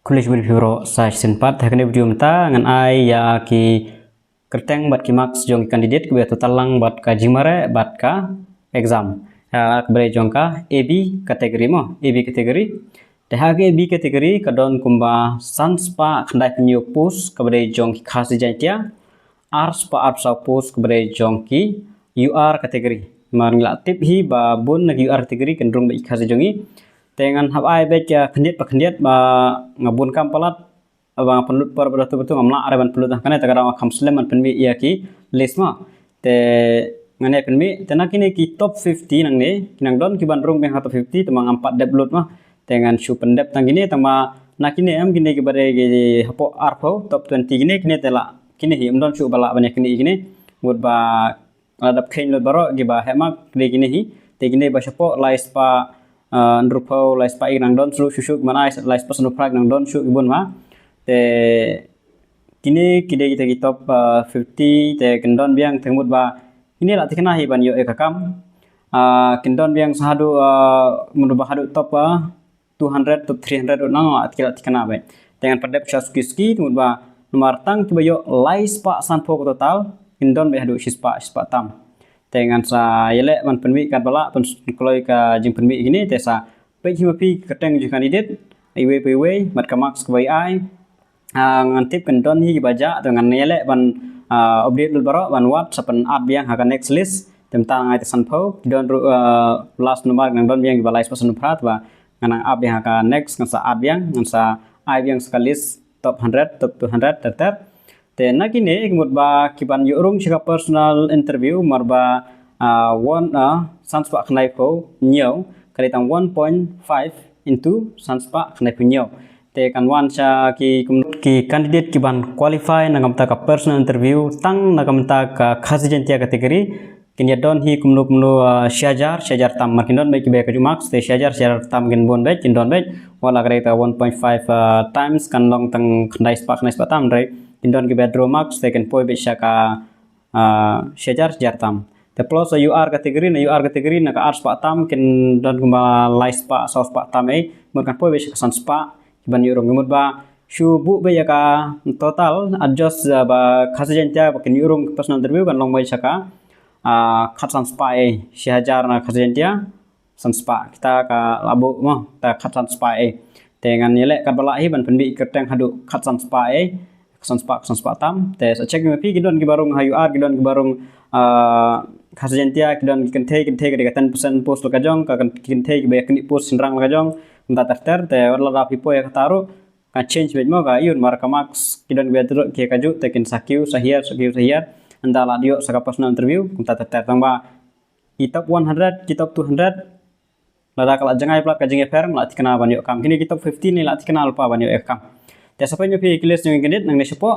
Kulis berbiro sa sempat hakne video mata ngan ai ya ki kerteng bat ki marks jong kandidat ke betu talang bat ka jimare bat ka exam ya bre jong ka AB kategori mo AB kategori te hage AB kategori kadon kumba sans pa khandai penyu pus ke bre jong ki khas jantia ars pa ars pus ke bre jong ki UR kategori marngla tip hi ba bun na UR kategori kendrung ba khas jongi dengan hab ai baca kendiat ba ngabun kam palat ba penlut par betul ngamla are ban pelut kana tagara kham sleman penmi iya ki list ma te ngane penmi tena kini ki top 50 nang ne kinang don ki ban rung beng top 50 temang empat deblut ma dengan su pendep tang gini tama nakini am gini ki bare ki hapo arpo top 20 gini kini tela kini hi don su bala banyak kini gini mud ba adap khain lo baro gi ba hemak gini hi te gini ba sapo lais pa Andrupo lais pa nang don susuk manai lais pa sunuprak nang don su ibun ma te kini kide kita ki top 50 te kendon biang tengmut ba ini la tikna hi ban yo ekakam kendon biang sahadu mundu ba hadu top 200 top 300 nang atkila tikna ba dengan padep chaskiski tengmut ba nomor tang tiba yo lais pa sanpo total kendon be hadu sispa tam dengan sa yele man penmi kan bala pen kloi ka jing penmi gini te sa pe himapi keteng ju kandidat iwe mat ka marks ka ai ngantip kan don hi baja dengan yele ban update dul baro ban wat sapen ad biang ha next list tentang ai sanpo don last nomor nang don biang balais pasun prat ba nang ab biang ha next ngan sa ad biang ngan sa ai biang skalis top 100 top 200 tetap te nakine ikmut ba kiban yurung chika personal interview marba sanspa khnai ko nyaw kalitang 1.5 into sanspa khnai ko nyaw te kan wan cha ki candidate kiban qualify nangam ta ka personal interview tang nangam ta ka khasijentia kategori kinya don hi kumnu syajar tam markindon be ki be ka marks te syajar tam gen bon be kindon be wala kareta 1.5 times kan long tang khnai spa tam right indon ki bedroom marks taken poi bisa ka syajar jartam te plus UR kategori na ka ars pa tam ken don kuma lais pa saus pa tam murkan poi bisa san spa ban yurong mud ba shu bu be ya ka total adjust ba khasajenta ba ken yurong personal interview kan long bai saka khatsan spa syajar na khasajenta san spa kita ka labu mo ta khatsan spa dengan yele kan balahi ban penbi kerteng hadu khatsan spa kesan tam te cek pi gidon ki barung UR gidon ki barung khasjentia gidon kente ke 10% post ka jong ka kente ki be kni post sinrang ka jong nda tarter te wala rapi po ya taru ka change be mo ka yun mar ka max gidon be tro ke ka ju te kin sakiu sahir anda la dio saka personal interview nda tarter tamba top 100 top 200 lada kala jangai plat ka jeng fer la tikna ban yo kam kini top 50 ni la tikna alpa ban yo kam te sampai nyopi kelas yang genit nang nesepo